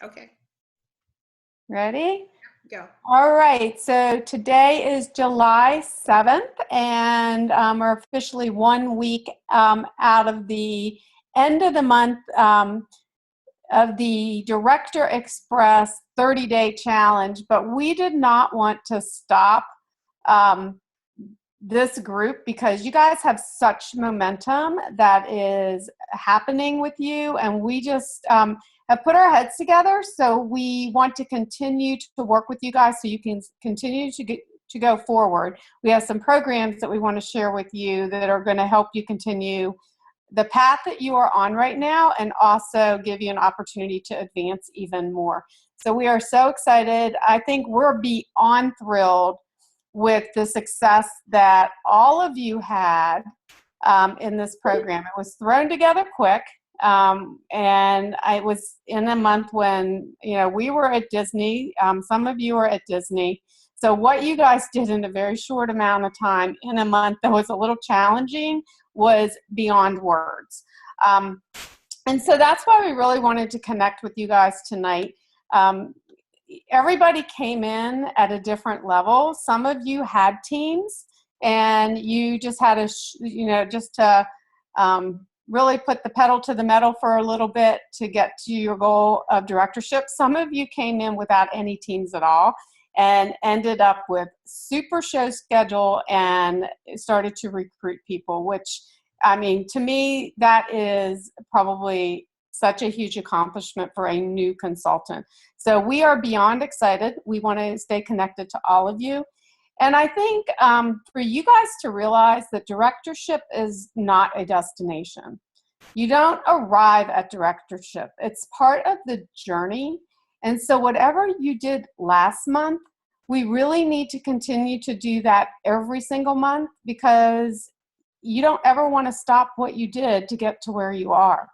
Okay, Ready? go. All right, so today is July 7th, and we're officially 1 week out of the end of the month of the Director Express 30-day challenge, but we did not want to stop um, this group because you guys have such momentum that is happening with you, and we just have put our heads together. So we want to continue to work with you guys so you can continue to go forward. We have some programs that we want to share with you that are going to help you continue the path that you are on right now and also give you an opportunity to advance even more. So we are so excited. I think we're beyond thrilled with the success that all of you had in this program. It was thrown together quick, and I was in a month when we were at Disney. Some of you were at Disney. So what you guys did in a very short amount of time in a month that was a little challenging was beyond words. And so that's why we really wanted to connect with you guys tonight. Everybody came in at a different level. Some of you had teams, and you just had to really put the pedal to the metal for a little bit to get to your goal of directorship. Some of you came in without any teams at all and ended up with super show schedule and started to recruit people, which, I mean, to me, that is probably such a huge accomplishment for a new consultant. So we are beyond excited. We want to stay connected to all of you. And I think for you guys to realize that directorship is not a destination. You don't arrive at directorship. It's part of the journey. And so whatever you did last month, we really need to continue to do that every single month, because you don't ever want to stop what you did to get to where you are.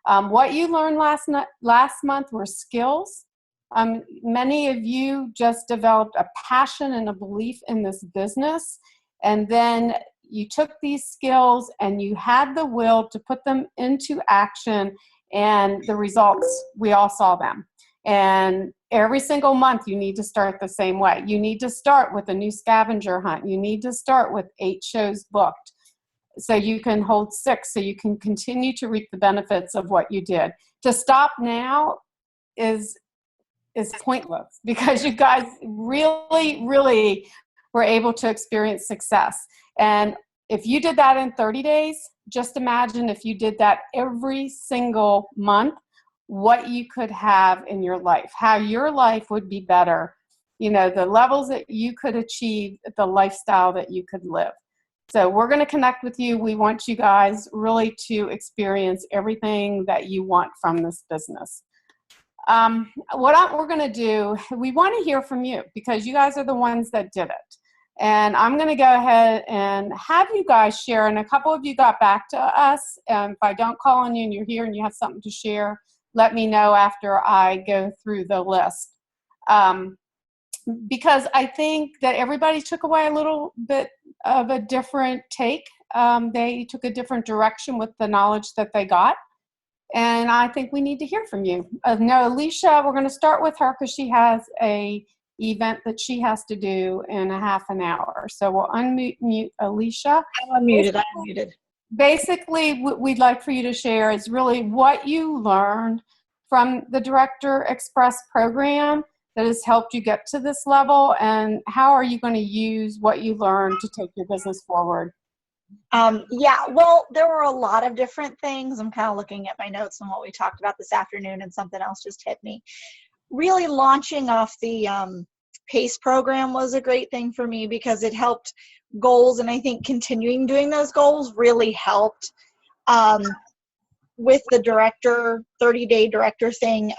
What you learned last month were skills. Many of you just developed a passion and a belief in this business, and then you took these skills and you had the will to put them into action, and the results, we all saw them. And every single month you need to start the same way. You need to start with a new scavenger hunt. You need to start with 8 shows booked, so you can hold 6, so you can continue to reap the benefits of what you did. To stop now is pointless, because you guys really, really were able to experience success. And if you did that in 30 days, just imagine if you did that every single month, what you could have in your life, how your life would be better, the levels that you could achieve, the lifestyle that you could live. So we're going to connect with you. We want you guys really to experience everything that you want from this business. We're going to do, we want to hear from you, because you guys are the ones that did it. And I'm going to go ahead and have you guys share, and a couple of you got back to us. If I don't call on you and you're here and you have something to share, let me know after I go through the list. Because I think that everybody took away a little bit of a different take. They took a different direction with the knowledge that they got. And I think we need to hear from you. Now, Alicia, we're going to start with her because she has a event that she has to do in a half an hour. So we'll unmute Alicia. I'm unmuted. Basically, what we'd like for you to share is really what you learned from the Director Express program that has helped you get to this level, and how are you going to use what you learned to take your business forward? Yeah, well, there were a lot of different things. I'm kind of looking at my notes on what we talked about this afternoon, and something else just hit me. Really launching off the PACE program was a great thing for me, because it helped goals, and I think continuing doing those goals really helped. With the 30-day director thing,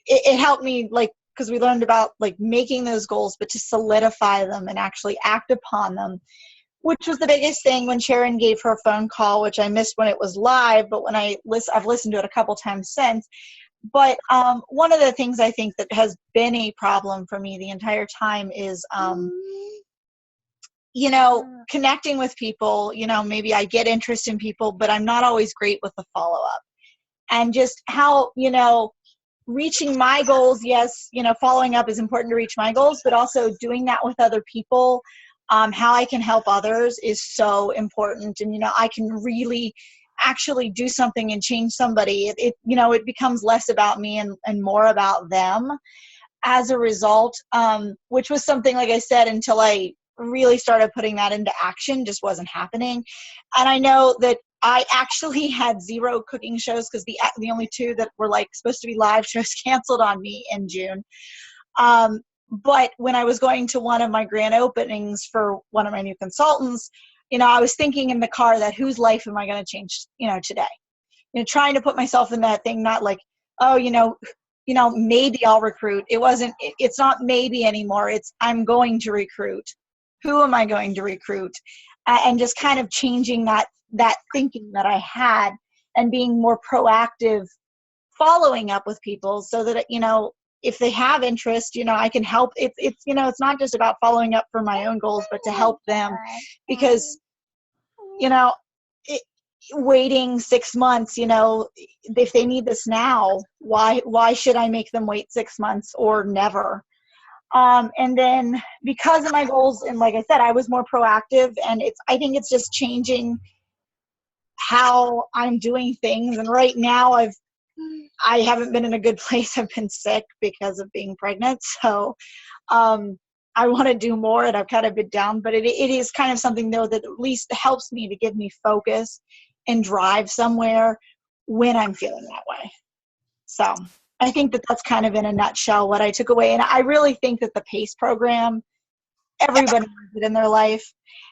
it helped me, like, because we learned about like making those goals, but to solidify them and actually act upon them, which was the biggest thing when Sharon gave her phone call, which I missed when it was live, but when I've listened to it a couple times since. But one of the things I think that has been a problem for me the entire time is, connecting with people. Maybe I get interest in people, but I'm not always great with the follow-up. And just how, reaching my goals, yes, following up is important to reach my goals, but also doing that with other people, how I can help others is so important. And, I can really actually do something and change somebody. It becomes less about me and more about them as a result, which was something, like I said, until I really started putting that into action, just wasn't happening. And I know that I actually had 0 cooking shows because the only 2 that were like supposed to be live shows canceled on me in June. But when I was going to one of my grand openings for one of my new consultants, I was thinking in the car that whose life am I going to change, today? Trying to put myself in that thing, not like, oh, maybe I'll recruit. It's not maybe anymore. It's I'm going to recruit. Who am I going to recruit? And just kind of changing that thinking that I had and being more proactive, following up with people so that, if they have interest, I can help. It's not just about following up for my own goals, but to help them, because, waiting 6 months, if they need this now, why should I make them wait 6 months or never? And then because of my goals, and like I said, I was more proactive, and I think it's just changing how I'm doing things. And right now I haven't been in a good place. I've been sick because of being pregnant. So, I want to do more, and I've kind of been down, but it is kind of something though that at least helps me to give me focus and drive somewhere when I'm feeling that way. So I think that's kind of in a nutshell what I took away. And I really think that the PACE program, everybody needs it in their life,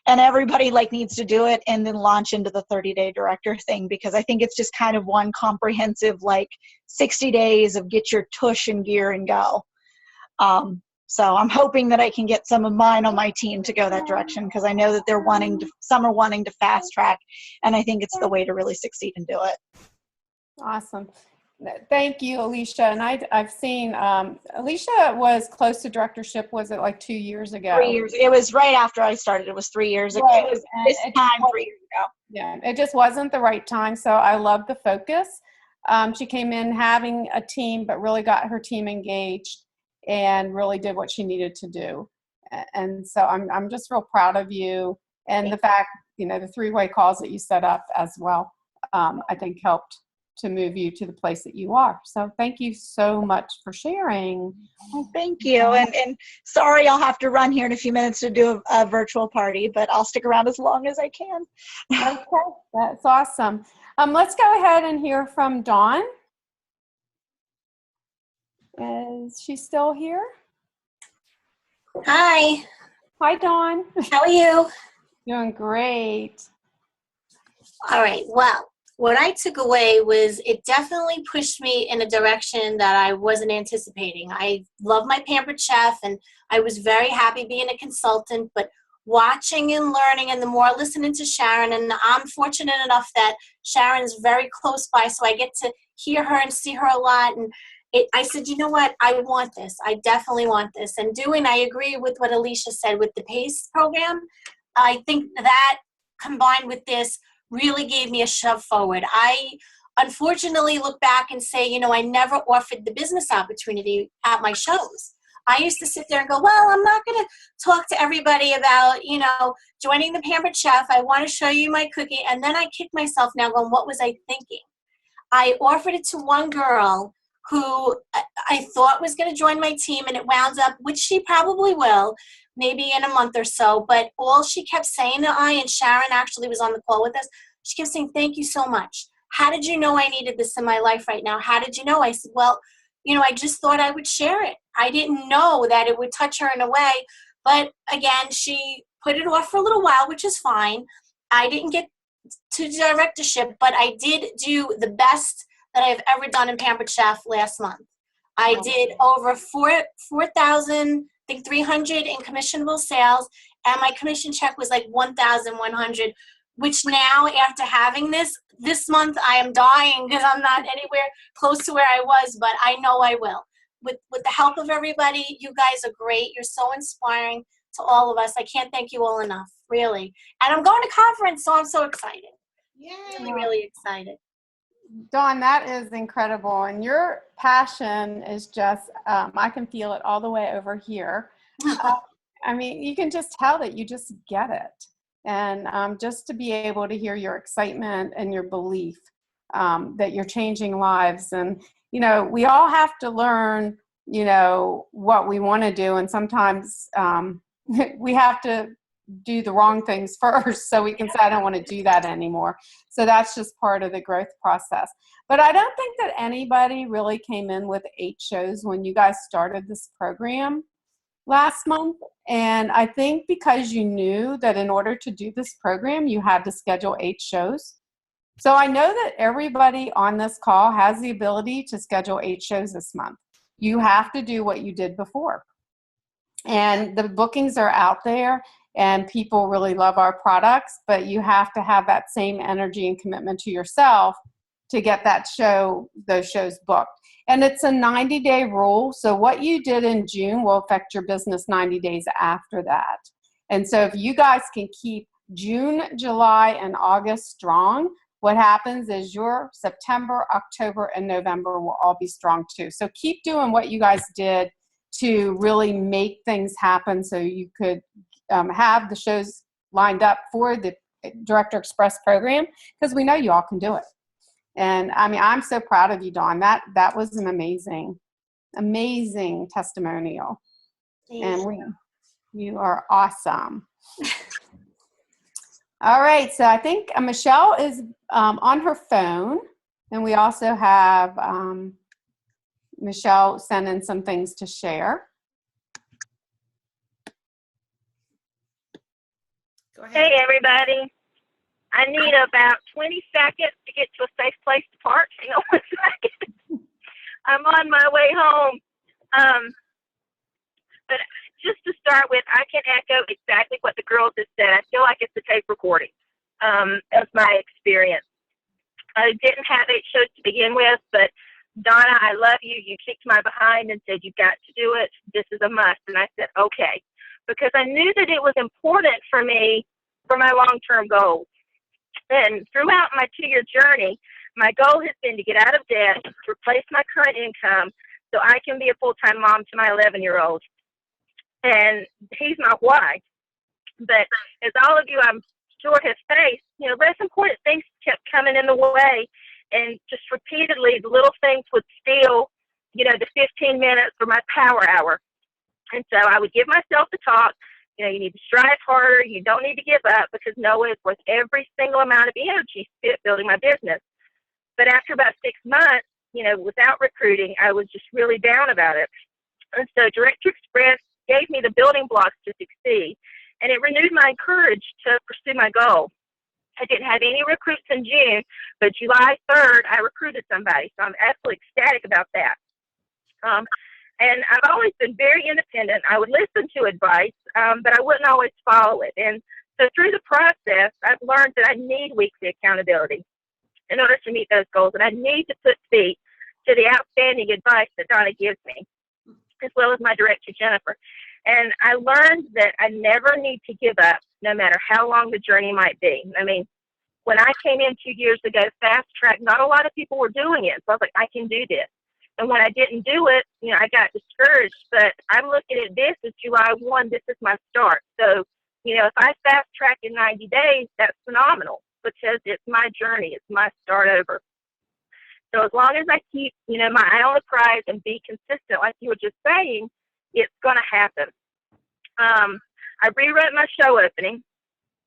and everybody needs to do it and then launch into the 30-day director thing, because I think it's just kind of one comprehensive 60 days of get your tush and gear and go. So I'm hoping that I can get some of mine on my team to go that direction, because I know that some are wanting to fast track, and I think it's the way to really succeed and do it. Awesome. Thank you, Alicia. And I've seen Alicia was close to directorship. Was it 2 years ago? 3 years. It was right after I started. It was 3 years ago. Right. It was this time 3 years ago. Yeah, it just wasn't the right time. So I love the focus. She came in having a team, but really got her team engaged and really did what she needed to do. And so I'm just real proud of you, and the fact, the 3-way calls that you set up as well, I think helped to move you to the place that you are. So thank you so much for sharing. Well, thank you. And sorry, I'll have to run here in a few minutes to do a virtual party, but I'll stick around as long as I can. Okay, that's awesome. Let's go ahead and hear from Dawn. Is she still here? Hi. Hi, Dawn. How are you? Doing great. All right. Well, what I took away was it definitely pushed me in a direction that I wasn't anticipating. I love my Pampered Chef, and I was very happy being a consultant, but watching and learning, and the more listening to Sharon, and I'm fortunate enough that Sharon's very close by, so I get to hear her and see her a lot. And I said, you know what? I want this. I definitely want this. And I agree with what Alicia said with the PACE program. I think that combined with this really gave me a shove forward. I unfortunately look back and say, I never offered the business opportunity at my shows. I used to sit there and go, well, I'm not going to talk to everybody about, joining the Pampered Chef. I want to show you my cooking. And then I kick myself now going, what was I thinking? I offered it to one girl who I thought was going to join my team, and it wound up, which she probably will, maybe in a month or so, but all she kept saying to and Sharon actually was on the call with us, she kept saying, thank you so much. How did you know I needed this in my life right now? How did you know? I said, well, I just thought I would share it. I didn't know that it would touch her in a way, but again, she put it off for a little while, which is fine. I didn't get to directorship, but I did do the best that I've ever done in Pampered Chef last month. I did over 4,000, I think 300 in commissionable sales, and my commission check was 1,100, which now after having this month I am dying because I'm not anywhere close to where I was, but I know I will. With the help of everybody, you guys are great. You're so inspiring to all of us. I can't thank you all enough, really. And I'm going to conference, so I'm so excited. Yay. Really, really excited. Dawn, that is incredible. And your passion is just, I can feel it all the way over here. I mean, you can just tell that you just get it. And just to be able to hear your excitement and your belief that you're changing lives. And, you know, we all have to learn, you know, what we want to do. And sometimes we have to do the wrong things first so we can say, I don't want to do that anymore. So that's just part of the growth process. But I don't think that anybody really came in with 8 shows when you guys started this program last month. And I think because you knew that in order to do this program, you had to schedule 8 shows. So I know that everybody on this call has the ability to schedule 8 shows this month. You have to do what you did before. And the bookings are out there and people really love our products, but you have to have that same energy and commitment to yourself to get those shows booked. And it's a 90-day rule. So what you did in June will affect your business 90 days after that. And so if you guys can keep June, July, and August strong, what happens is your September, October, and November will all be strong too. So keep doing what you guys did to really make things happen so you could have the shows lined up for the Director Express program, because we know you all can do it. And I mean, I'm so proud of you, Dawn. That was an amazing testimonial. And you are awesome. All right, so I think Michelle is on her phone, and we also have Michelle sending some things to share. Go ahead. Hey, everybody. I need about 20 seconds to get to a safe place to park. Hang on 1 second. I'm on my way home. But just to start with, I can echo exactly what the girls have said. I feel like it's a tape recording of my experience. I didn't have 8 shows to begin with, but Donna, I love you. You kicked my behind and said, you've got to do it. This is a must. And I said, okay, because I knew that it was important for me for my long-term goals. And throughout my 2-year journey, my goal has been to get out of debt, replace my current income so I can be a full-time mom to my 11-year-old. And he's my why. But as all of you, I'm sure, have faced, you know, less important things kept coming in the way. And just repeatedly, the little things would steal, you know, the 15 minutes for my power hour. And so I would give myself the talk, you know, you need to strive harder. You don't need to give up, because Noah is worth every single amount of energy spent building my business. But after about 6 months, you know, without recruiting, I was just really down about it. And so Director Express gave me the building blocks to succeed, and it renewed my courage to pursue my goal. I didn't have any recruits in June, but July 3rd, I recruited somebody. So I'm absolutely ecstatic about that. And I've always been very independent. I would listen to advice, but I wouldn't always follow it. And so through the process, I've learned that I need weekly accountability in order to meet those goals. And I need to put feet to the outstanding advice that Donna gives me, as well as my director, Jennifer. And I learned that I never need to give up, no matter how long the journey might be. I mean, when I came in 2 years ago, Fast Track, not a lot of people were doing it. So I was like, I can do this. And when I didn't do it, you know, I got discouraged. But I'm looking at this as July 1, this is my start. So, you know, if I fast track in 90 days, that's phenomenal, because it's my journey. It's my start over. So as long as I keep, you know, my eye on the prize and be consistent, like you were just saying, it's going to happen. I rewrote my show opening,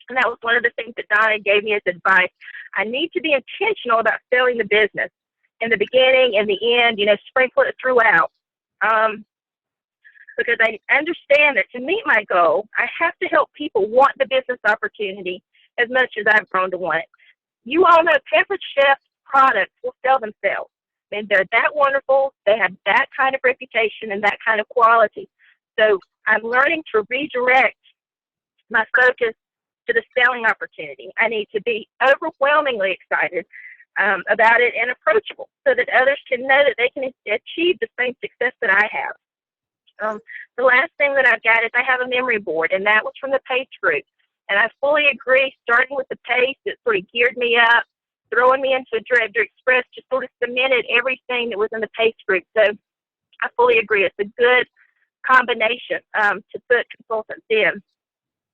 and that was one of the things that Donna gave me as advice. I need to be intentional about selling the business in the beginning and the end, you know, sprinkle it throughout. Because I understand that to meet my goal, I have to help people want the business opportunity as much as I've grown to want it. You all know Pampered Chef's products will sell themselves. I mean, they're that wonderful. They have that kind of reputation and that kind of quality. So I'm learning to redirect my focus to the selling opportunity. I need to be overwhelmingly excited about it and approachable, so that others can know that they can achieve the same success that I have. The last thing that I've got is I have a memory board, and that was from the PACE group. And I fully agree, starting with the PACE, it sort of geared me up throwing me into a Director Express just sort of cemented everything that was in the PACE group. So I fully agree. It's a good combination to put consultants in.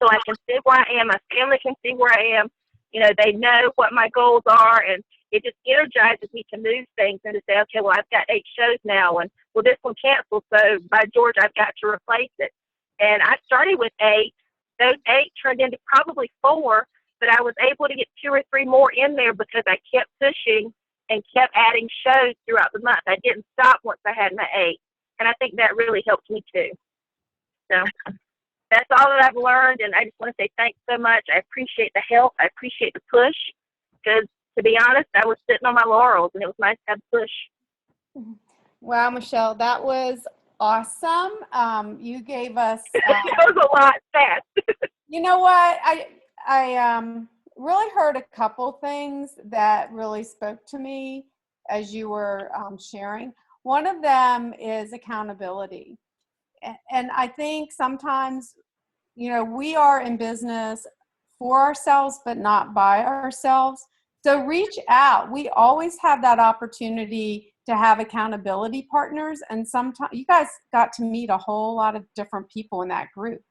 So I can see where I am. My family can see where I am. You know, they know what my goals are, and it just energizes me to move things and to say, okay, well, I've got 8 shows now, and well, this one canceled, so by George, I've got to replace it. And I started with 8. Those 8 turned into probably 4, but I was able to get 2 or 3 more in there because I kept pushing and kept adding shows throughout the month. I didn't stop once I had my 8, and I think that really helped me too. So that's all that I've learned, and I just want to say thanks so much. I appreciate the help. I appreciate the push, because to be honest, I was sitting on my laurels, and it was nice to have a push. Wow, Michelle, that was awesome. You gave us. That was a lot fast. You know what? I really heard a couple things that really spoke to me as you were sharing. One of them is accountability. And I think sometimes, you know, we are in business for ourselves, but not by ourselves. So reach out. We always have that opportunity to have accountability partners. And sometimes you guys got to meet a whole lot of different people in that group.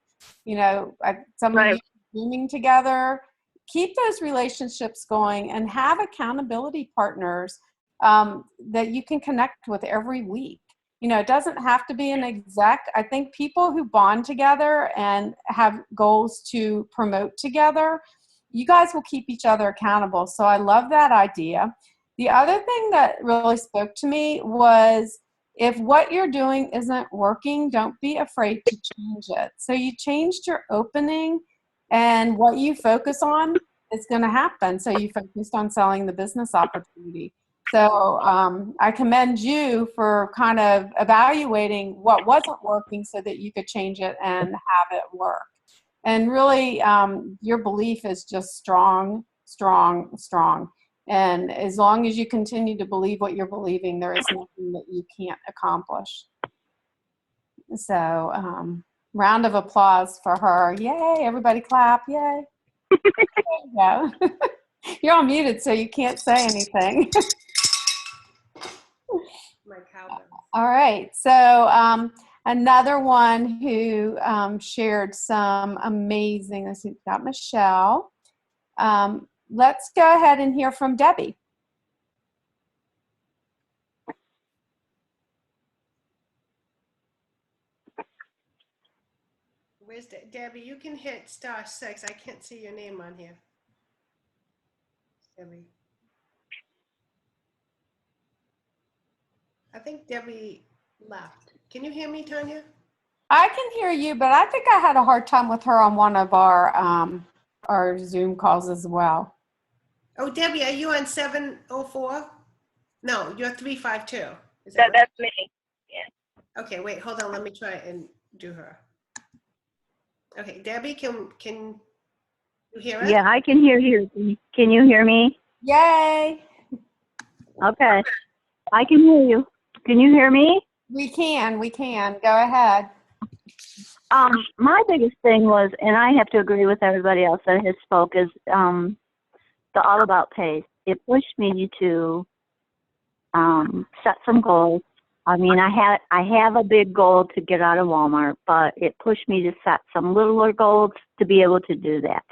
You know, some of you Zooming together. Keep those relationships going and have accountability partners that you can connect with every week. You know, it doesn't have to be an exec. I think people who bond together and have goals to promote together, you guys will keep each other accountable. So I love that idea. The other thing that really spoke to me was, if what you're doing isn't working, don't be afraid to change it. So you changed your opening, and what you focus on is going to happen. So you focused on selling the business opportunity. So I commend you for kind of evaluating what wasn't working so that you could change it and have it work. And really, your belief is just strong, strong, strong. And as long as you continue to believe what you're believing, there is nothing that you can't accomplish. So round of applause for her. Yay, everybody clap, yay. There you go. You're all muted, so you can't say anything. My cowbell. All right, so another one who shared some amazing, let's see, we've got Michelle. Let's go ahead and hear from Debbie. Where's Debbie? You can hit *6. I can't see your name on here. Debbie. I think Debbie left. Can you hear me, Tanya? I can hear you, but I think I had a hard time with her on one of our Zoom calls as well. Oh, Debbie, are you on 704? No, you're 352. Is that right? That's me. Yeah. Okay, wait, hold on. Let me try and do her. Okay, Debbie, can you hear us? Yeah, I can hear you. Can you hear me? Yay! Okay, I can hear you. Can you hear me? We can. Go ahead. My biggest thing was, and I have to agree with everybody else that has spoke, is the All About Pace. It pushed me to set some goals. I mean, I have a big goal to get out of Walmart, but it pushed me to set some littler goals to be able to do that.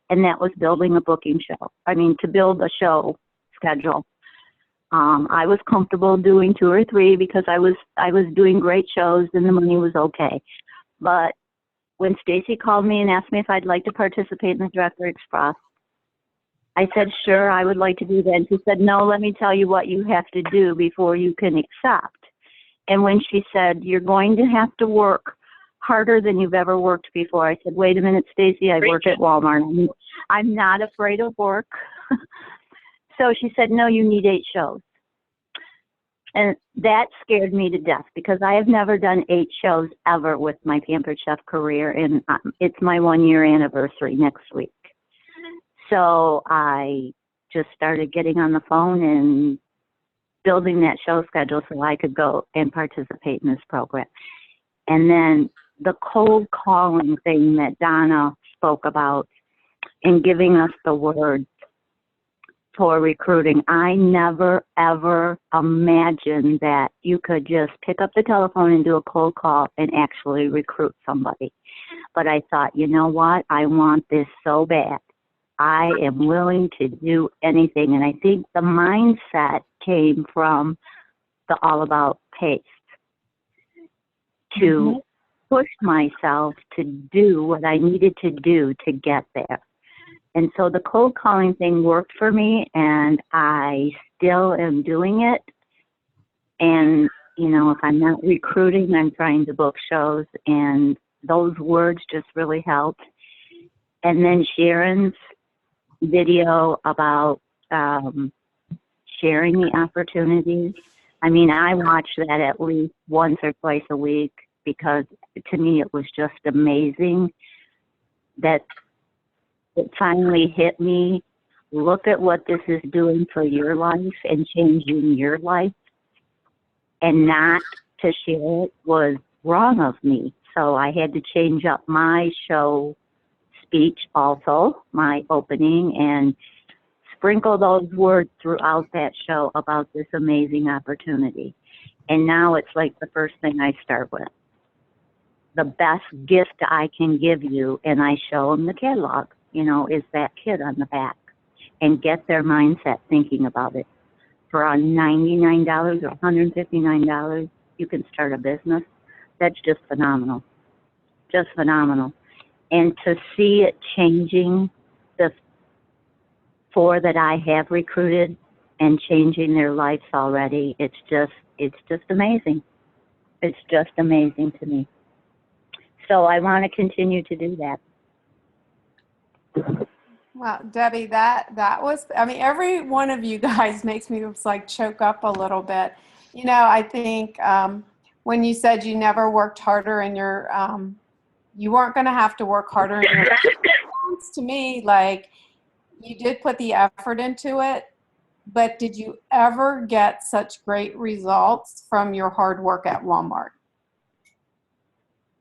And that was building a booking show. I mean, to build a show schedule. I was comfortable doing 2 or 3 because I was doing great shows and the money was okay. But when Stacy called me and asked me if I'd like to participate in the Director Express, I said, sure, I would like to do that. And she said, no, let me tell you what you have to do before you can accept. And when she said, you're going to have to work harder than you've ever worked before, I said, wait a minute, Stacy, I work at Walmart. I'm not afraid of work. So she said, no, you need 8 shows. And that scared me to death because I have never done 8 shows ever with my Pampered Chef career. And it's my 1-year anniversary next week. So I just started getting on the phone and building that show schedule so I could go and participate in this program. And then the cold calling thing that Donna spoke about and giving us the word, for recruiting. I never, ever imagined that you could just pick up the telephone and do a cold call and actually recruit somebody. But I thought, you know what? I want this so bad. I am willing to do anything. And I think the mindset came from the All About Pace, to push myself to do what I needed to do to get there. And so the cold calling thing worked for me, and I still am doing it. And, you know, if I'm not recruiting, I'm trying to book shows, and those words just really helped. And then Sharon's video about sharing the opportunities. I mean, I watch that at least once or twice a week, because to me it was just amazing that it finally hit me. Look at what this is doing for your life and changing your life, and not to share it was wrong of me. So I had to change up my show speech also, my opening, and sprinkle those words throughout that show about this amazing opportunity. And now it's like the first thing I start with. The best gift I can give you, and I show them the catalog, you know, is that kid on the back, and get their mindset thinking about it. For $99 or $159, you can start a business. That's just phenomenal. Just phenomenal. And to see it changing the 4 that I have recruited and changing their lives already, it's just amazing. It's just amazing to me. So I want to continue to do that. Well, Debbie, that was, I mean, every one of you guys makes me just like choke up a little bit. You know, I think when you said you never worked harder in your, you weren't going to have to work harder in your, sounds to me like you did put the effort into it, but did you ever get such great results from your hard work at Walmart?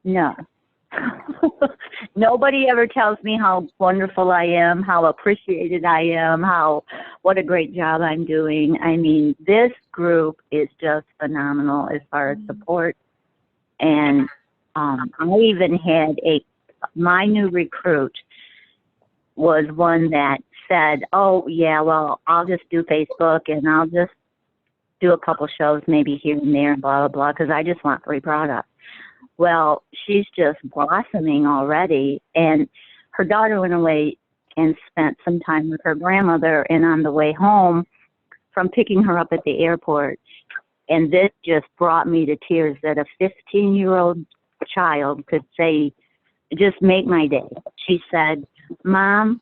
No. Nobody ever tells me how wonderful I am, how appreciated I am, what a great job I'm doing. I mean, this group is just phenomenal as far as support. And I even had my new recruit was one that said, oh, yeah, well, I'll just do Facebook and I'll just do a couple shows maybe here and there, blah, blah, blah, because I just want free products. Well, she's just blossoming already, and her daughter went away and spent some time with her grandmother, and on the way home from picking her up at the airport, and this just brought me to tears that a 15-year-old child could say, just make my day. She said, Mom,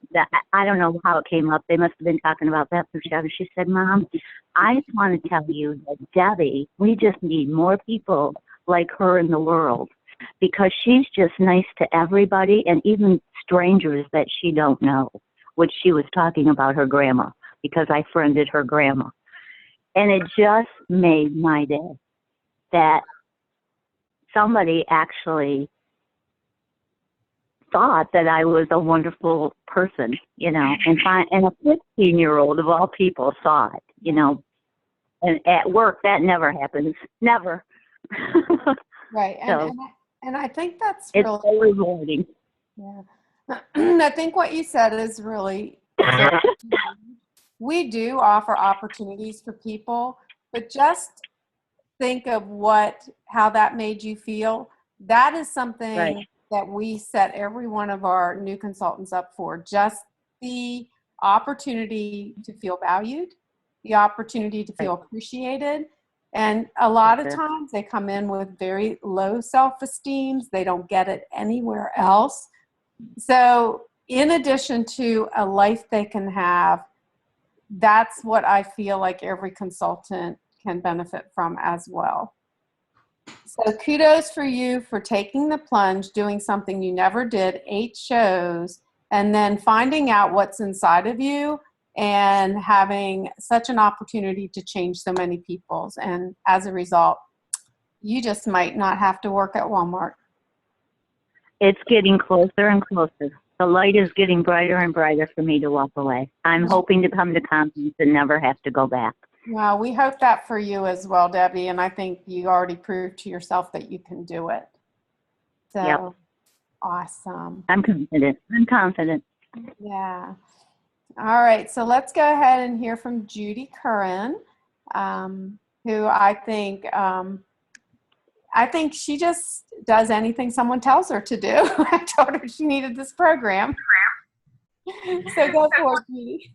I don't know how it came up. They must have been talking about that. She said, Mom, I just want to tell you that Debbie, we just need more people like her in the world, because she's just nice to everybody, and even strangers that she don't know, which she was talking about her grandma, because I friended her grandma. And it just made my day that somebody actually thought that I was a wonderful person, you know, and a 15-year-old of all people saw it, you know. And at work, that never happens. Never. Right. So and I think that's it's really so rewarding. Yeah. I think what you said is really, we do offer opportunities for people, but just think of how that made you feel. That is something Right. that we set every one of our new consultants up for, just the opportunity to feel valued, the opportunity to feel appreciated. And a lot of times they come in with very low self-esteem. They don't get it anywhere else. So in addition to a life they can have, that's what I feel like every consultant can benefit from as well. So kudos for you for taking the plunge, doing something you never did, 8 shows, and then finding out what's inside of you and having such an opportunity to change so many people's. And as a result, you just might not have to work at Walmart. It's getting closer and closer. The light is getting brighter and brighter for me to walk away. I'm hoping to come to conference and never have to go back. Well, we hope that for you as well, Debbie, and I think you already proved to yourself that you can do it. So, Yep. awesome. I'm confident. I'm confident. Yeah. All right, so let's go ahead and hear from Judy Curran, who I think she just does anything someone tells her to do. I told her she needed this program. So go for it, Judy.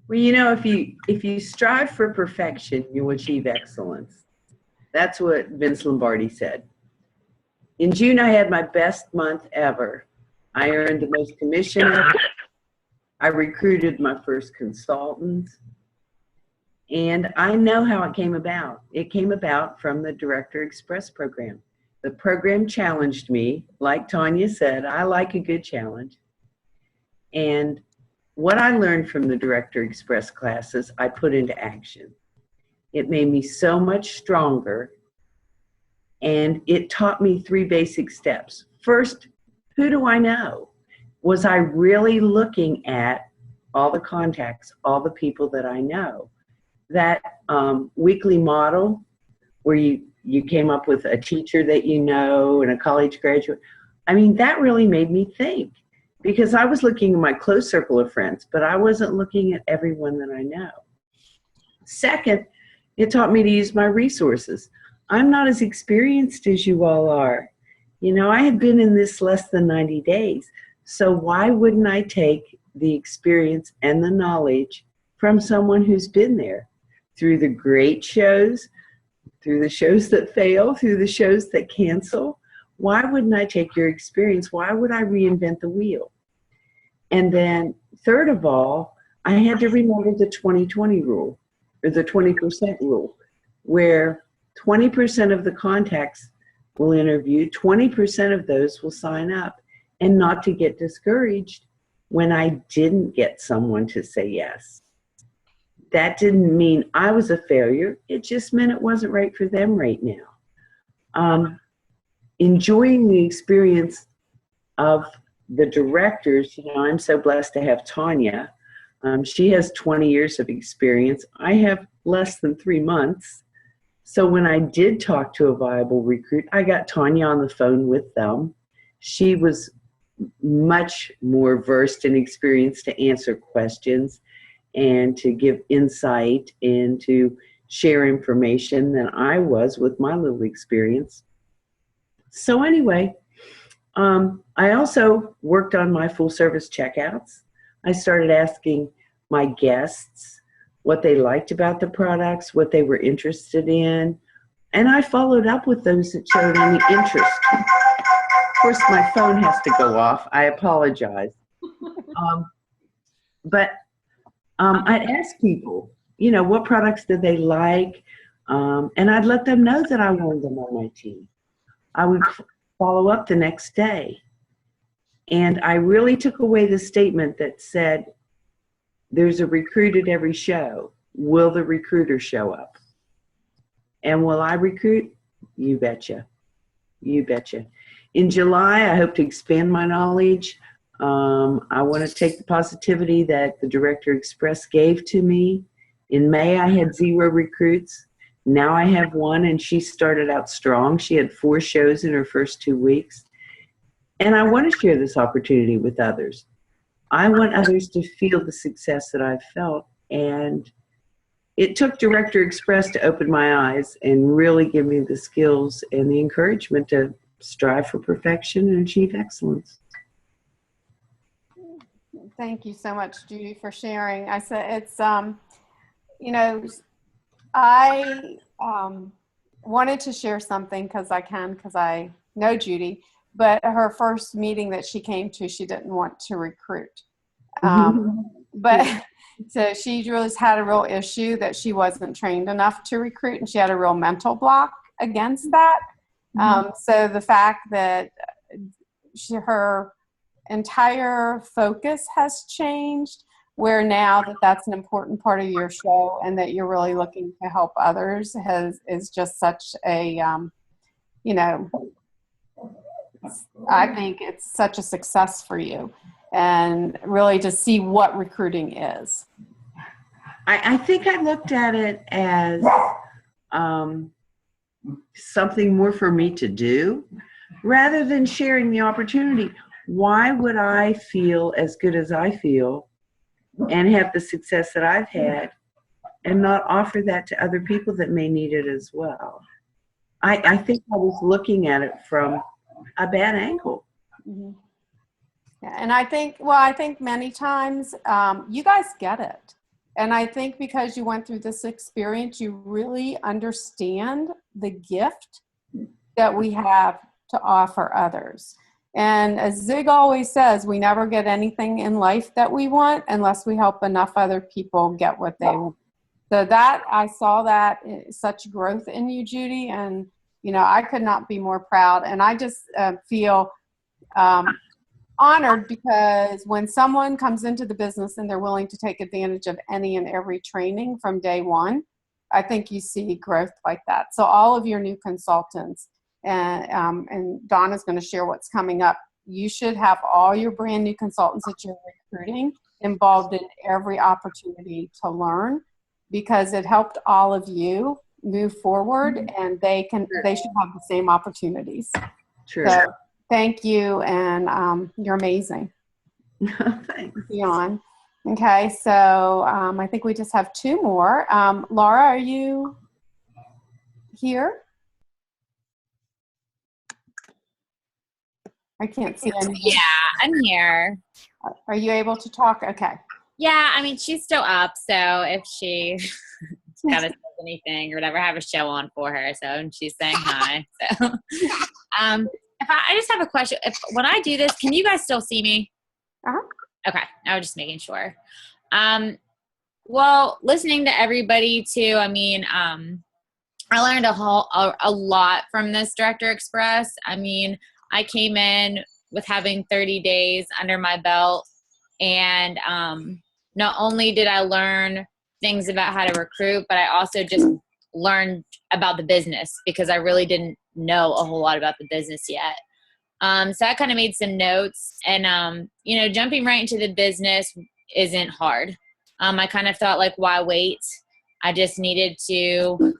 Well, you know, if you strive for perfection, you will achieve excellence. That's what Vince Lombardi said. In June, I had my best month ever. I earned the most commission ever. I recruited my first consultant. And I know how it came about. It came about from the Director Express program. The program challenged me. Like Tanya said, I like a good challenge. And what I learned from the Director Express classes, I put into action. It made me so much stronger, and it taught me 3 basic steps. First, who do I know? Was I really looking at all the contacts, all the people that I know? That weekly model where you came up with a teacher that you know and a college graduate, I mean, that really made me think. Because I was looking at my close circle of friends, but I wasn't looking at everyone that I know. Second, it taught me to use my resources. I'm not as experienced as you all are. You know, I had been in this less than 90 days. So why wouldn't I take the experience and the knowledge from someone who's been there through the great shows, through the shows that fail, through the shows that cancel? Why wouldn't I take your experience? Why would I reinvent the wheel? And then third of all, I had to remember the 20-20 rule, or the 20% rule, where 20% of the contacts will interview, 20% of those will sign up, and not to get discouraged when I didn't get someone to say yes. That didn't mean I was a failure. It just meant it wasn't right for them right now. Enjoying the experience of the directors, you know, I'm so blessed to have Tanya. She has 20 years of experience. I have less than 3 months. So when I did talk to a viable recruit, I got Tanya on the phone with them. She was much more versed and experienced to answer questions and to give insight and to share information than I was with my little experience. So anyway, I also worked on my full service checkouts. I started asking my guests what they liked about the products, what they were interested in, and I followed up with those that showed any interest. Of course, my phone has to go off. I apologize. But I'd ask people, you know, what products did they like, and I'd let them know that I wanted them on my team. I would follow up the next day. And I really took away the statement that said, there's a recruit at every show. Will the recruiter show up? And will I recruit? You betcha. You betcha. In July, I hope to expand my knowledge. I want to take the positivity that the Director Express gave to me. In May, I had 0 recruits. Now I have 1, and she started out strong. She had 4 shows in her first 2 weeks. And I want to share this opportunity with others. I want others to feel the success that I've felt. And it took Director Express to open my eyes and really give me the skills and the encouragement to strive for perfection and achieve excellence. Thank you so much, Judy, for sharing. I said it's, you know, I wanted to share something because I know Judy, but her first meeting that she came to, she didn't want to recruit. But so she really had a real issue that she wasn't trained enough to recruit, and she had a real mental block against that. So the fact that her entire focus has changed, where now that's an important part of your show and that you're really looking to help others is just such a, you know, I think it's such a success for you, and really to see what recruiting is. I think I looked at it as something more for me to do rather than sharing the opportunity. Why would I feel as good as I feel and have the success that I've had and not offer that to other people that may need it as well? I think I was looking at it from a bad angle. Mhm. Yeah, and I think many times you guys get it. And I think because you went through this experience, you really understand the gift that we have to offer others. And as Zig always says, we never get anything in life that we want unless we help enough other people get what they want. So that, I saw that such growth in you, Judy, and I could not be more proud. And I just feel honored, because when someone comes into the business and they're willing to take advantage of any and every training from day one, I think you see growth like that. So all of your new consultants, and Donna's going to share what's coming up, you should have all your brand new consultants that you're recruiting involved in every opportunity to learn, because it helped all of you move forward, and they should have the same opportunities. Sure. So thank you, and you're amazing. Thanks. Beyond. Okay, so I think we just have two more. Laura, are you here? I can't see anything. Yeah, I'm here. Are you able to talk? Okay. Yeah, I mean, she's still up, so if she kind of says anything or whatever, I have a show on for her, so she's saying hi. So, if I just have a question. When I do this, can you guys still see me? Uh-huh. Okay, I was just making sure. Well, listening to everybody too, I mean, I learned a lot from this Director Express. I mean, I came in with having 30 days under my belt, and not only did I learn things about how to recruit, but I also just learned about the business, because I really didn't know a whole lot about the business yet. So I kind of made some notes, and jumping right into the business isn't hard. I kind of thought, like, why wait? I just needed to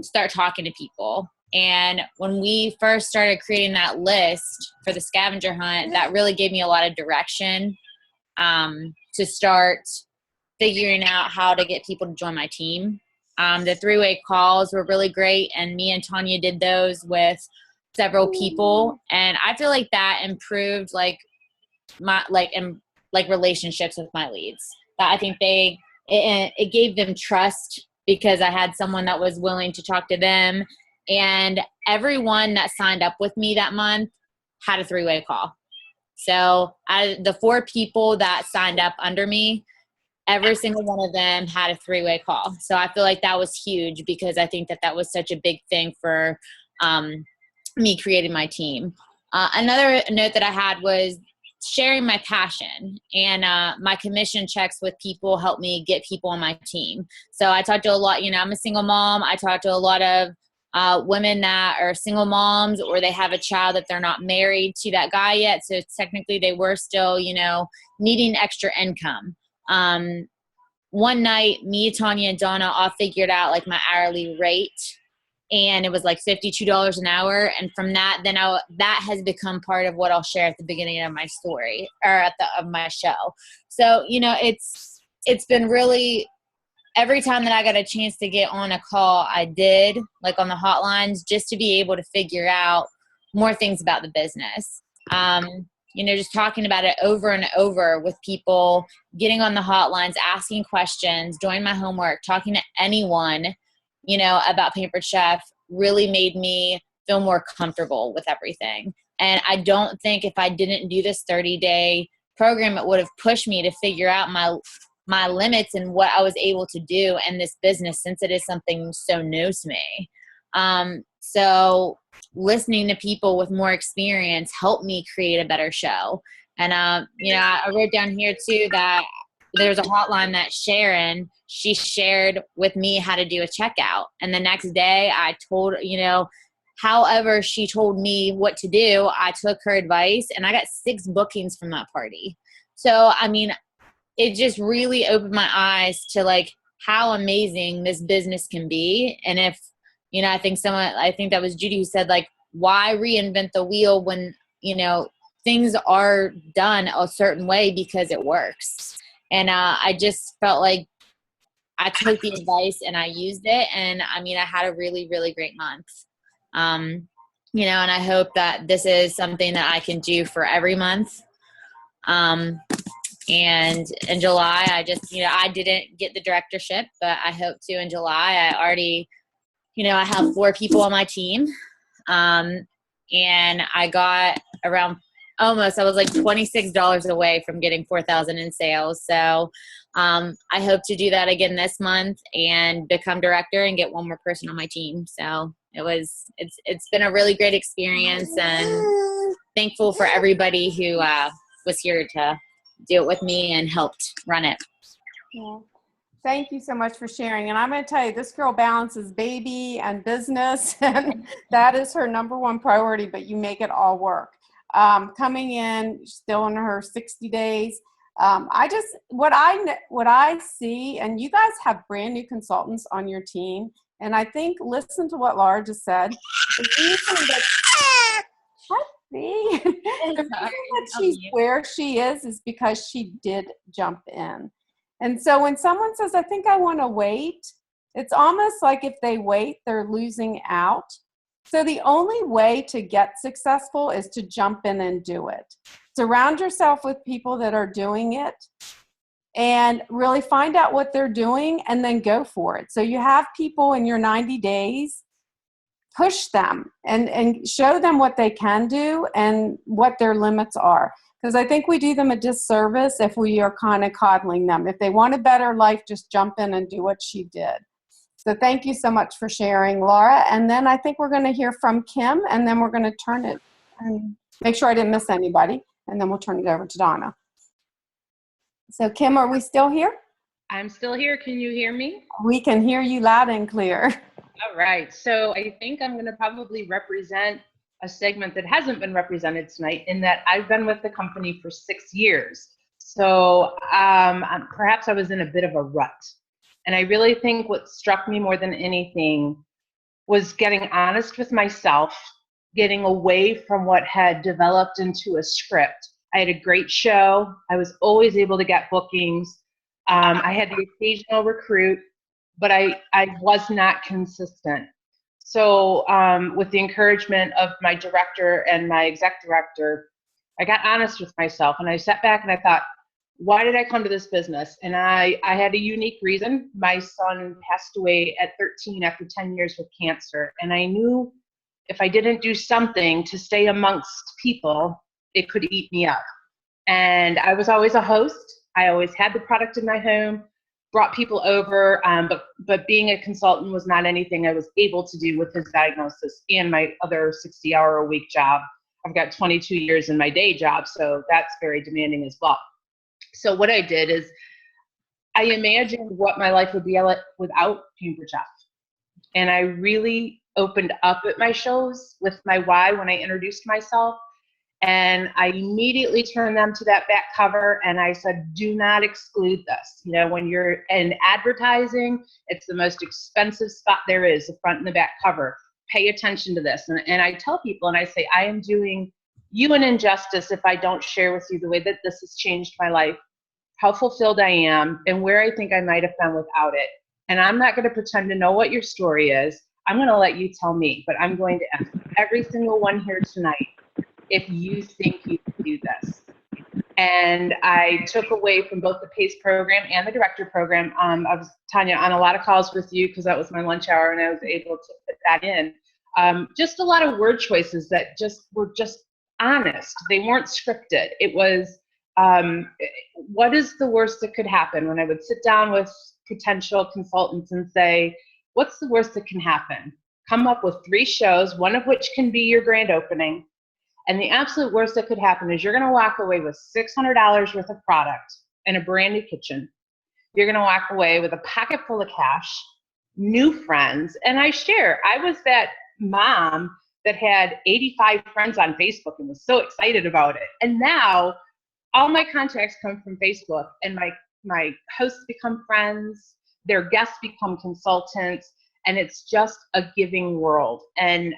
start talking to people. And when we first started creating that list for the scavenger hunt, that really gave me a lot of direction to start figuring out how to get people to join my team. The three-way calls were really great, and me and Tanya did those with several people, and I feel like that improved my relationships with my leads. But I think it gave them trust, because I had someone that was willing to talk to them. And everyone that signed up with me that month had a three-way call. So the 4 people that signed up under me, every single one of them had a three-way call. So I feel like that was huge, because I think that was such a big thing for me creating my team. Another note that I had was sharing my passion, and my commission checks with people helped me get people on my team. So I talked to a lot, I'm a single mom. I talked to a lot of women that are single moms, or they have a child that they're not married to that guy yet. So technically they were still, needing extra income. One night, me, Tanya, and Donna all figured out like my hourly rate, and it was like $52 an hour. And from that, that has become part of what I'll share at the beginning of my story, or of my show. So, it's been really, every time that I got a chance to get on a call, I did, like on the hotlines, just to be able to figure out more things about the business. Just talking about it over and over with people, getting on the hotlines, asking questions, doing my homework, talking to anyone, about Pampered Chef really made me feel more comfortable with everything. And I don't think if I didn't do this 30-day program, it would have pushed me to figure out my limits and what I was able to do in this business, since it is something so new to me. So listening to people with more experience helped me create a better show. And, I wrote down here too that there's a hotline that she shared with me how to do a checkout. And the next day I told, however she told me what to do, I took her advice and I got 6 bookings from that party. So, I mean, it just really opened my eyes to like how amazing this business can be. And if, you know, I think that was Judy who said, like, why reinvent the wheel when, you know, things are done a certain way because it works. And I just felt like I took the advice and I used it. And I mean, I had a really, really great month. You know, and I hope that this is something that I can do for every month. And in July, I just, you know, I didn't get the directorship, but I hope to in July. I already, you know, I have 4 people on my team. And I got around I was like $26 away from getting 4,000 in sales. So I hope to do that again this month and become director and get one more person on my team. So it's been a really great experience, and thankful for everybody who was here to do it with me and helped run it. Yeah. Thank you so much for sharing. And I'm going to tell you, this girl balances baby and business, and that is her number one priority, but you make it all work. Coming in, still in her 60 days. What I see, and you guys have brand new consultants on your team, and I think, listen to what Laura just said. The reason that she's where she is because she did jump in. And so when someone says, I think I want to wait, it's almost like if they wait, they're losing out. So the only way to get successful is to jump in and do it. Surround yourself with people that are doing it and really find out what they're doing and then go for it. So you have people in your 90 days, push them and show them what they can do and what their limits are. Because I think we do them a disservice if we are kind of coddling them. If they want a better life, just jump in and do what she did. So thank you so much for sharing, Laura. And then I think we're going to hear from Kim, and then we're going to turn it and make sure I didn't miss anybody, and then we'll turn it over to Donna. So Kim, are we still here? I'm still here. Can you hear me? We can hear you loud and clear. All right. So I think I'm going to probably represent a segment that hasn't been represented tonight, in that I've been with the company for 6 years. So perhaps I was in a bit of a rut. And I really think what struck me more than anything was getting honest with myself, getting away from what had developed into a script. I had a great show. I was always able to get bookings. I had the occasional recruit, but I was not consistent. So with the encouragement of my director and my exec director, I got honest with myself, and I sat back and I thought, why did I come to this business? And I had a unique reason. My son passed away at 13 after 10 years with cancer. And I knew if I didn't do something to stay amongst people, it could eat me up. And I was always a host. I always had the product in my home, brought people over, but being a consultant was not anything I was able to do with his diagnosis and my other 60-hour-a-week job. I've got 22 years in my day job, so that's very demanding as well. So what I did is I imagined what my life would be without Cambridge F. And I really opened up at my shows with my why when I introduced myself. And I immediately turned them to that back cover, and I said, do not exclude this. You know, when you're in advertising, it's the most expensive spot there is, the front and the back cover. Pay attention to this. And I tell people, and I say, I am doing you an injustice if I don't share with you the way that this has changed my life, how fulfilled I am, and where I think I might have been without it. And I'm not going to pretend to know what your story is. I'm going to let you tell me, but I'm going to ask every single one here tonight if you think you can do this. And I took away from both the PACE program and the director program. I was, Tanya, on a lot of calls with you because that was my lunch hour, and I was able to put that in. Just a lot of word choices that were just honest. They weren't scripted. It was, what is the worst that could happen? When I would sit down with potential consultants and say, what's the worst that can happen? Come up with 3 shows, one of which can be your grand opening. And the absolute worst that could happen is you're going to walk away with $600 worth of product and a brand new kitchen. You're going to walk away with a pocket full of cash, new friends. And I was that mom that had 85 friends on Facebook and was so excited about it. And now all my contacts come from Facebook, and my hosts become friends, their guests become consultants, and it's just a giving world. And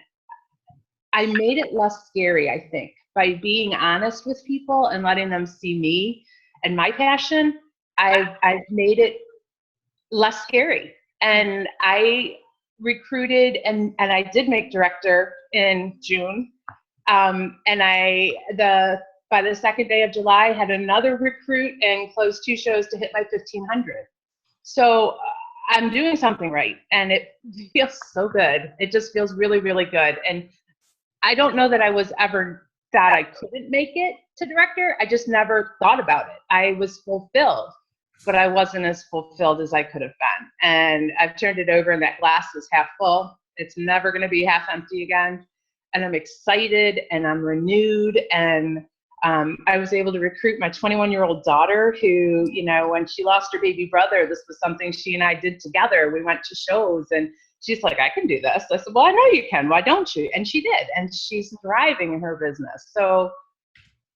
I made it less scary, I think, by being honest with people and letting them see me and my passion. I've made it less scary. And I recruited, and I did make director in June. And by the second day of July, I had another recruit and closed 2 shows to hit my 1,500. So I'm doing something right, and it feels so good. It just feels really, really good. And I don't know that I was ever that I couldn't make it to director. I just never thought about it. I was fulfilled, but I wasn't as fulfilled as I could have been. And I've turned it over, and that glass is half full. It's never going to be half empty again. And I'm excited, and I'm renewed. And I was able to recruit my 21-year-old daughter who, you know, when she lost her baby brother, this was something she and I did together. We went to shows, and she's like, I can do this. I said, well, I know you can. Why don't you? And she did. And she's thriving in her business. So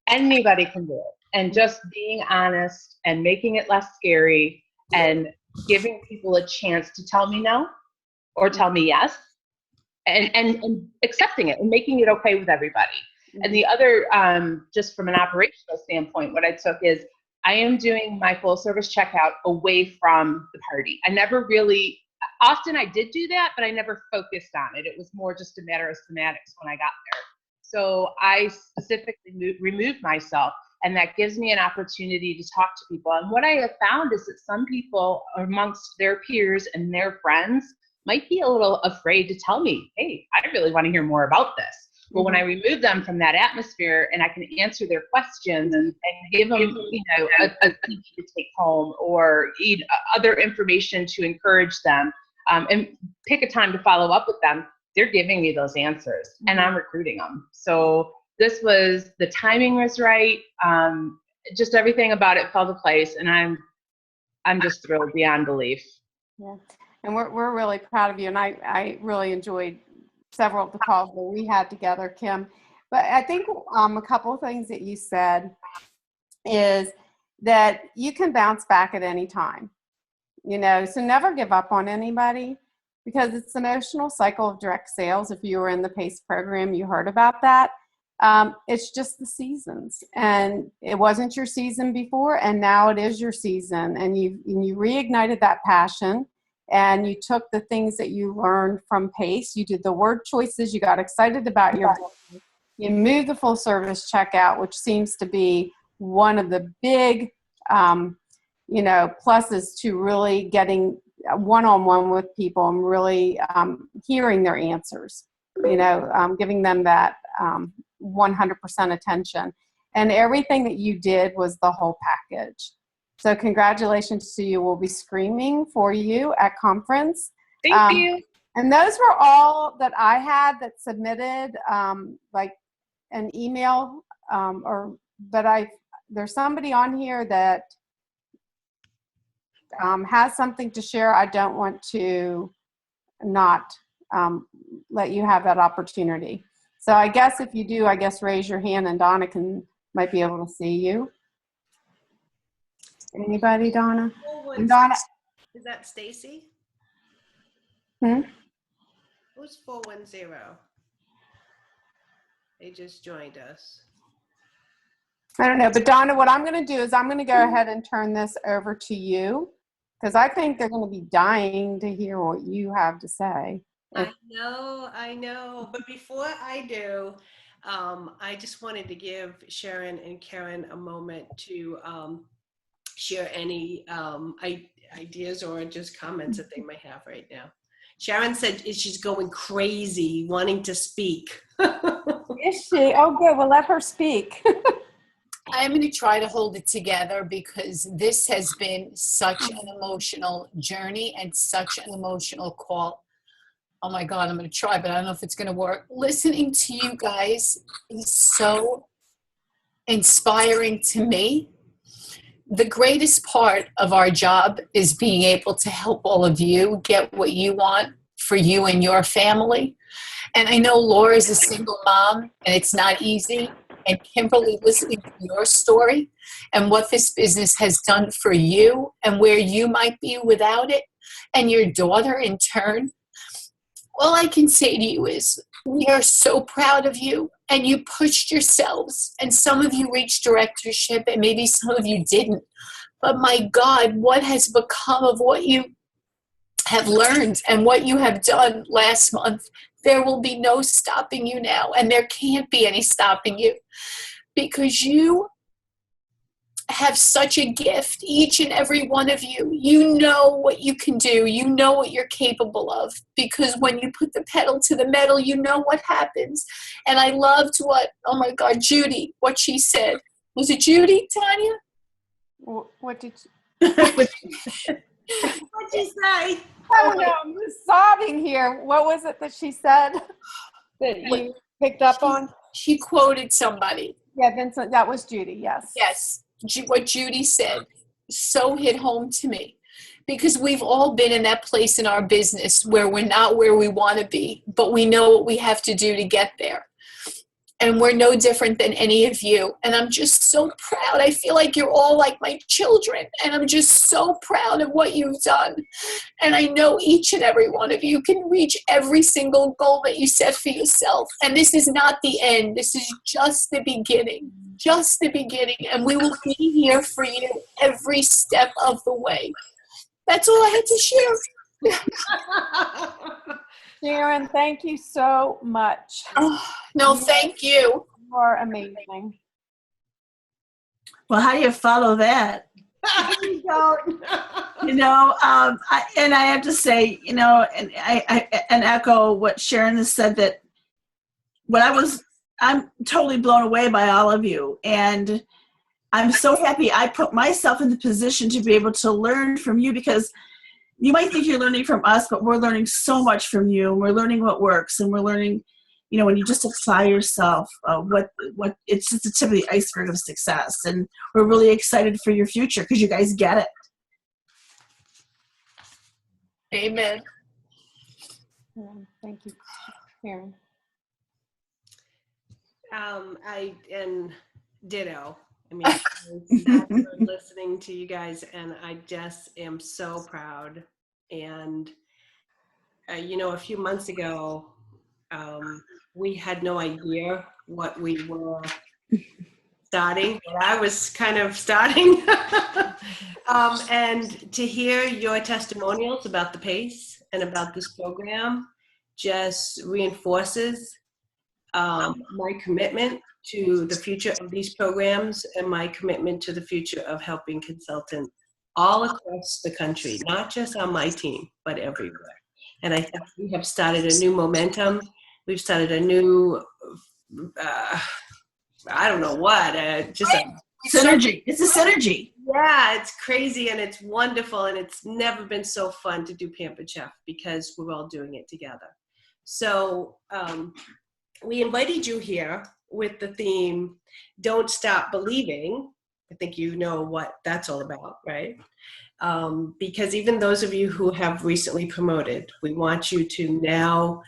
anybody can do it. And just being honest and making it less scary and giving people a chance to tell me no or tell me yes, and accepting it and making it okay with everybody. And the other, just from an operational standpoint, what I took is I am doing my full service checkout away from the party. I never really, often I did do that, but I never focused on it. It was more just a matter of semantics when I got there. So I specifically removed myself, and that gives me an opportunity to talk to people. And what I have found is that some people amongst their peers and their friends might be a little afraid to tell me, hey, I really want to hear more about this. But when I remove them from that atmosphere and I can answer their questions and give them, you know, a CD to take home or other information to encourage them, and pick a time to follow up with them, they're giving me those answers, and I'm recruiting them. So this was, the timing was right. Just everything about it fell to place, and I'm just thrilled beyond belief. Yeah, and we're really proud of you, and I really enjoyed several of the calls that we had together, Kim. But I think a couple of things that you said is that you can bounce back at any time, you know, so never give up on anybody, because it's the emotional cycle of direct sales. If you were in the PACE program, you heard about that. It's just the seasons, and it wasn't your season before, and now it is your season, and you reignited that passion. And you took the things that you learned from PACE, you did the word choices, you got excited about your business, you moved the full service checkout, which seems to be one of the big, you know, pluses to really getting one-on-one with people and really hearing their answers, you know, giving them that 100% attention. And everything that you did was the whole package. So congratulations to you. We'll be screaming for you at conference. Thank you. And those were all that I had that submitted, like an email, but there's somebody on here that has something to share. I don't want to not let you have that opportunity. So I guess if you do, raise your hand, and Donna might be able to see you. Anybody, Donna? And Donna, Is that Stacy? Who's 410? They just joined us. I don't know, but Donna, what I'm going to do is I'm going to go ahead and turn this over to you, because I think they're going to be dying to hear what you have to say. I know. But before I do, I just wanted to give Sharon and Karen a moment to share any ideas or just comments that they might have right now. Sharon said she's going crazy, wanting to speak. Is she? Oh, good. Well, let her speak. I'm going to try to hold it together, because this has been such an emotional journey and such an emotional call. Oh my God, I'm going to try, but I don't know if it's going to work. Listening to you guys is so inspiring to me. The greatest part of our job is being able to help all of you get what you want for you and your family. And I know Laura's a single mom, and it's not easy. And Kimberly, listening to your story and what this business has done for you and where you might be without it, and your daughter in turn, all I can say to you is we are so proud of you, and you pushed yourselves, and some of you reached directorship and maybe some of you didn't. But my God, what has become of what you have learned and what you have done last month? There will be no stopping you now, and there can't be any stopping you, because you have such a gift, each and every one of you. You know what you can do. You know what you're capable of, because when you put the pedal to the metal, you know what happens. And I loved what, oh my God, Judy, what she said. Was it Judy, Tanya? What did you? What'd you say? I don't know. I'm just sobbing here. What was it that she said that you picked up on? She quoted somebody. Yeah, Vincent. That was Judy. Yes. Yes. What Judy said so hit home to me, because we've all been in that place in our business where we're not where we want to be, but we know what we have to do to get there. And we're no different than any of you. And I'm just so proud. I feel like you're all like my children. And I'm just so proud of what you've done. And I know each and every one of you can reach every single goal that you set for yourself. And this is not the end. This is just the beginning. Just the beginning. And we will be here for you every step of the way. That's all I had to share. Sharon, thank you so much. Oh, no, thank you. You are amazing. Well, how do you follow that? You don't. I have to say, and I echo what Sharon has said, that I'm totally blown away by all of you. And I'm so happy I put myself in the position to be able to learn from you, because you might think you're learning from us, but we're learning so much from you. And we're learning what works, and we're learning, when you just apply yourself, what it's just the tip of the iceberg of success. And we're really excited for your future, because you guys get it. Amen. Thank you, Sharon. And ditto. I mean, I was listening to you guys, and I just am so proud. And, a few months ago, we had no idea what we were starting, but I was kind of starting. And to hear your testimonials about the PACE and about this program just reinforces my commitment to the future of these programs and my commitment to the future of helping consultants all across the country, not just on my team, but everywhere. And I think we have started a new momentum. We've started a new, I don't know what, just a synergy. It's a synergy. Yeah, it's crazy and it's wonderful, and it's never been so fun to do Pampered Chef because we're all doing it together. So we invited you here with the theme, Don't Stop Believing. I think you know what that's all about, right? Because even those of you who have recently promoted, we want you to now,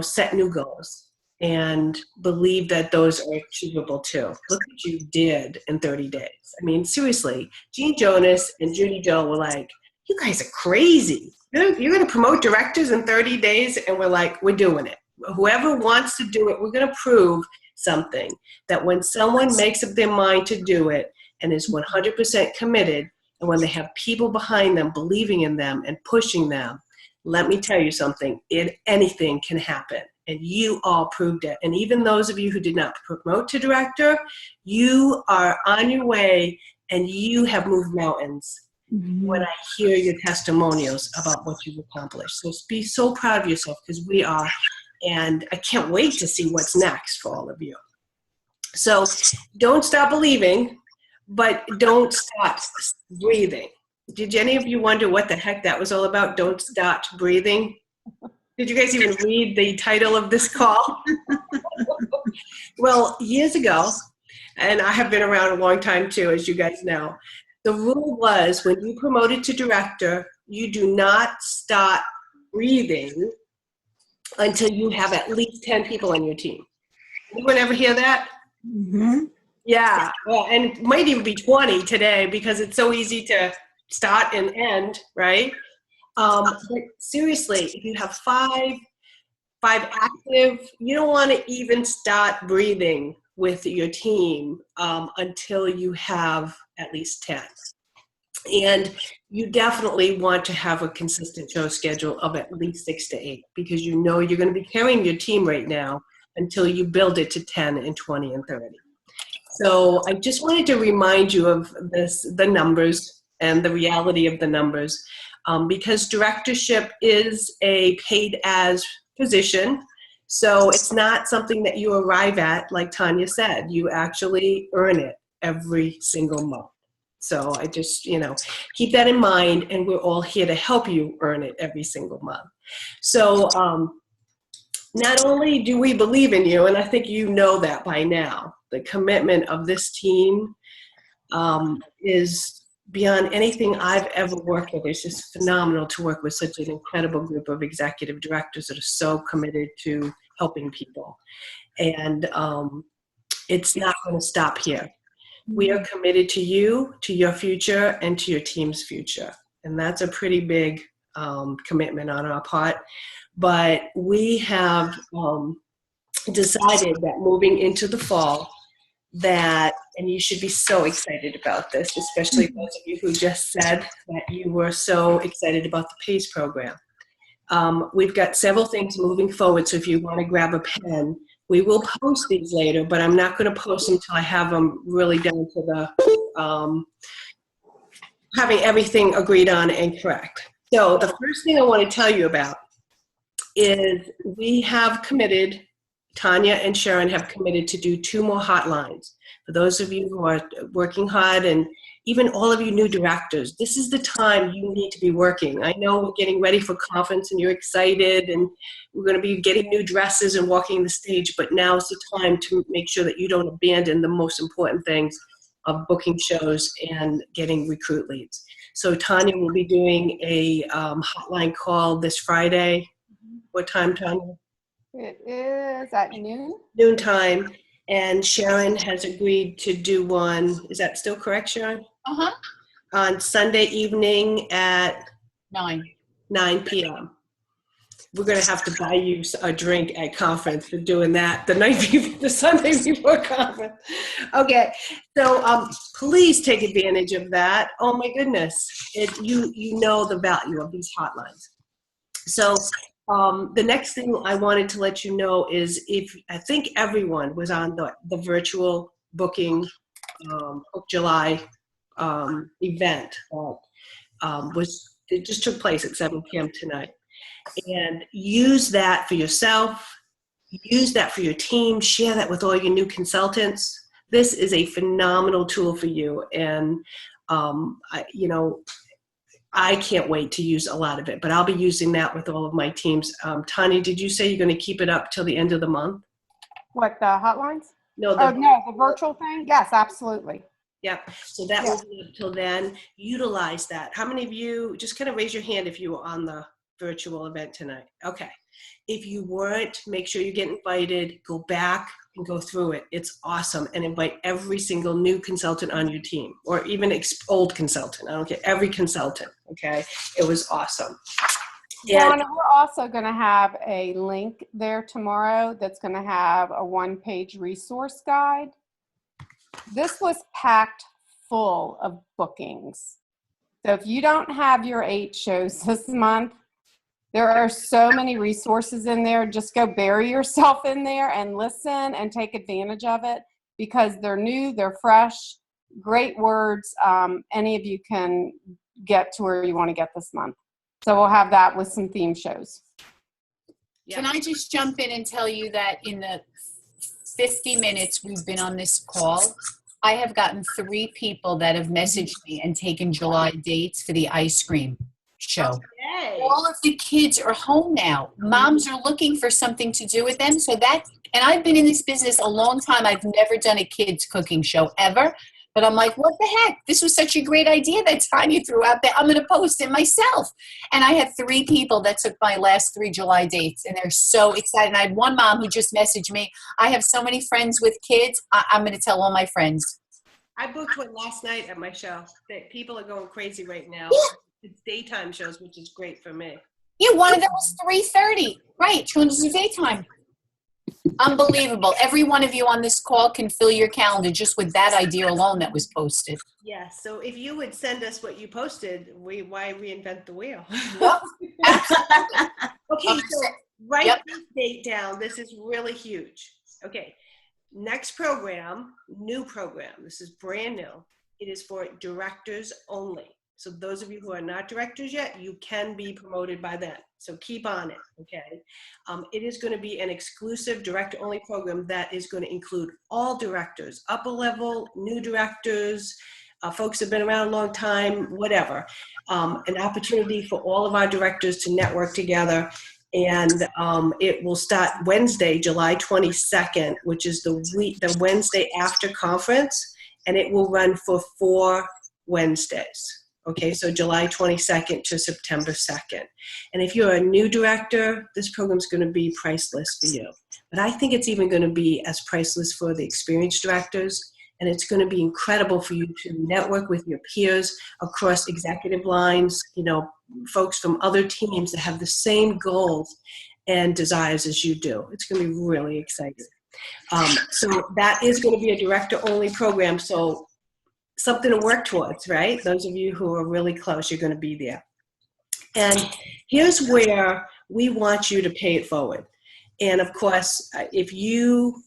set new goals and believe that those are achievable too. Look what you did in 30 days. I mean, seriously, Gene Jonas and Judy Joe were like, you guys are crazy. You're going to promote directors in 30 days? And we're like, we're doing it. Whoever wants to do it, we're going to prove something, that when someone makes up their mind to do it and is 100% committed, and when they have people behind them believing in them and pushing them, let me tell you something, anything can happen. And you all proved it. And even those of you who did not promote to director, you are on your way and you have moved mountains. Mm-hmm. When I hear your testimonials about what you've accomplished. So be so proud of yourself, because we are. And I can't wait to see what's next for all of you. So don't stop believing, but don't stop breathing. Did any of you wonder what the heck that was all about? Don't stop breathing. Did you guys even read the title of this call? Well, years ago, and I have been around a long time too, as you guys know, the rule was when you promoted to director, you do not stop breathing until you have at least 10 people on your team. Anyone ever hear that? Mm-hmm. Yeah, well, and it might even be 20 today because it's so easy to start and end, right? But seriously, if you have five active, you don't want to even start breathing with your team until you have at least 10. And you definitely want to have a consistent show schedule of at least 6 to 8 because you know you're going to be carrying your team right now until you build it to 10 and 20 and 30. So I just wanted to remind you of the numbers and the reality of the numbers because directorship is a paid as position. So it's not something that you arrive at, like Tanya said. You actually earn it every single month. So I just, keep that in mind, and we're all here to help you earn it every single month. So not only do we believe in you, and I think you know that by now, the commitment of this team is beyond anything I've ever worked with. It's just phenomenal to work with such an incredible group of executive directors that are so committed to helping people. And it's not going to stop here. We are committed to you, to your future, and to your team's future. And that's a pretty big commitment on our part. But we have decided that moving into the fall, and you should be so excited about this, especially those of you who just said that you were so excited about the PACE program. We've got several things moving forward, so if you want to grab a pen, we will post these later, but I'm not going to post them until I have them really down to the having everything agreed on and correct. So the first thing I want to tell you about is we have committed, Tanya and Sharon have committed to do 2 more hotlines. For those of you who are working hard, and even all of you new directors, this is the time you need to be working. I know we're getting ready for conference and you're excited and we're going to be getting new dresses and walking the stage, but now is the time to make sure that you don't abandon the most important things of booking shows and getting recruit leads. So Tanya will be doing a hotline call this Friday. What time, Tanya? It is at noon. Noon time. And Sharon has agreed to do one. Is that still correct, Sharon? Uh-huh. On Sunday evening at 9 p.m. We're going to have to buy you a drink at conference for doing that the Sunday before conference. Okay, so please take advantage of that. Oh my goodness, you know the value of these hotlines. So the next thing I wanted to let you know is I think everyone was on the virtual booking Book July event. It just took place at 7 p.m. tonight. And use that for yourself, use that for your team, share that with all your new consultants. This is a phenomenal tool for you. And, I can't wait to use a lot of it, but I'll be using that with all of my teams. Tanya, did you say you're going to keep it up till the end of the month? What, the hotlines? No, the virtual thing? Yes, absolutely. Yep. So that will be until then. Utilize that. How many of you, just kind of raise your hand if you were on the virtual event tonight? Okay. If you weren't, make sure you get invited, go back and go through it. It's awesome. And invite every single new consultant on your team, or even old consultant. I don't care, every consultant. Okay. It was awesome. Donna, we're also going to have a link there tomorrow that's going to have a 1-page resource guide. This was packed full of bookings. So if you don't have your 8 shows this month, there are so many resources in there. Just go bury yourself in there and listen and take advantage of it because they're new, they're fresh, great words. Any of you can get to where you want to get this month. So we'll have that with some theme shows. Can I just jump in and tell you that in the 50 minutes we've been on this call, I have gotten 3 people that have messaged me and taken July dates for the ice cream show. Okay. All of the kids are home now. Moms are looking for something to do with them. And I've been in this business a long time. I've never done a kids cooking show ever. But I'm like, what the heck? This was such a great idea that Tanya threw out there. I'm going to post it myself. And I had 3 people that took my last 3 July dates, and they're so excited. And I had one mom who just messaged me, I have so many friends with kids. I'm going to tell all my friends. I booked one last night at my show. That people are going crazy right now. It's daytime shows, which is great for me. Yeah, one of them was 3:30. Right, she wanted to do daytime. Unbelievable. Every one of you on this call can fill your calendar just with that idea alone that was posted. Yeah, so if you would send us what you posted, why reinvent the wheel? Yep, absolutely. Okay, so write Yep. this date down. This is really huge. Okay, next program, new program. This is brand new. It is for directors only. So those of you who are not directors yet, you can be promoted by then. So keep on it, okay? It is going to be an exclusive director-only program that is going to include all directors, upper level, new directors, folks who have been around a long time, whatever. An opportunity for all of our directors to network together. And it will start Wednesday, July 22nd, which is the Wednesday after conference, and it will run for 4 Wednesdays. Okay, so July 22nd to September 2nd. And if you're a new director, this program's going to be priceless for you. But I think it's even going to be as priceless for the experienced directors. And it's going to be incredible for you to network with your peers across executive lines, you know, folks from other teams that have the same goals and desires as you do. It's going to be really exciting. So that is going to be a director-only program. So something to work towards, right? Those of you who are really close, you're going to be there. And here's where we want you to pay it forward. And of course, if you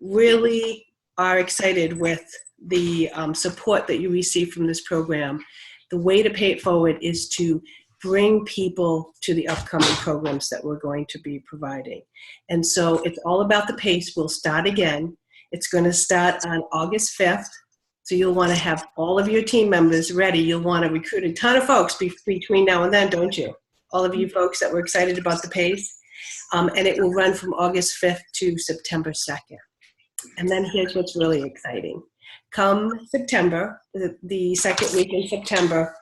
really are excited with the support that you receive from this program, the way to pay it forward is to bring people to the upcoming programs that we're going to be providing. And so it's all about the pace. We'll start again. It's going to start on August 5th. So you'll want to have all of your team members ready. You'll want to recruit a ton of folks between now and then, don't you? All of you folks that were excited about the pace. And it will run from August 5th to September 2nd. And then here's what's really exciting. Come September, the second week in September,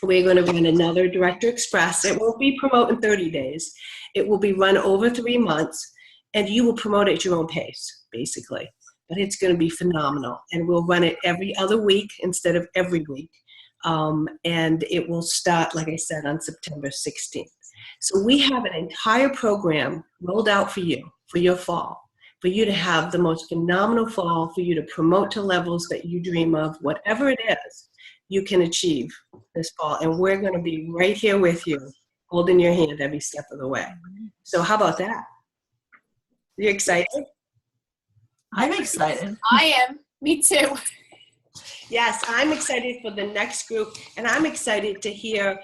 we're going to run another Director Express. It won't be promote in 30 days. It will be run over 3 months, and you will promote at your own pace, basically. But it's going to be phenomenal. And we'll run it every other week instead of every week. And it will start, like I said, on September 16th. So we have an entire program rolled out for you, for your fall, for you to have the most phenomenal fall, for you to promote to levels that you dream of. Whatever it is, you can achieve this fall. And we're going to be right here with you, holding your hand every step of the way. So how about that? You excited? I'm excited. I am. Me too. Yes, I'm excited for the next group, and I'm excited to hear,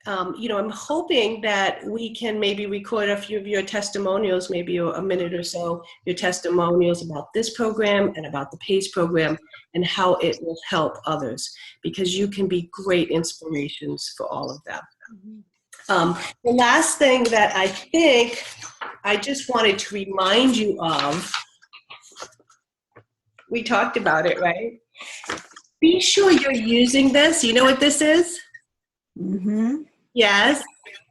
I'm hoping that we can maybe record a few of your testimonials, maybe a minute or so, your testimonials about this program and about the PACE program and how it will help others, because you can be great inspirations for all of them. The last thing that I think I just wanted to remind you of, we talked about it, right? Be sure you're using this. You know what this is? Mm-hmm. Yes.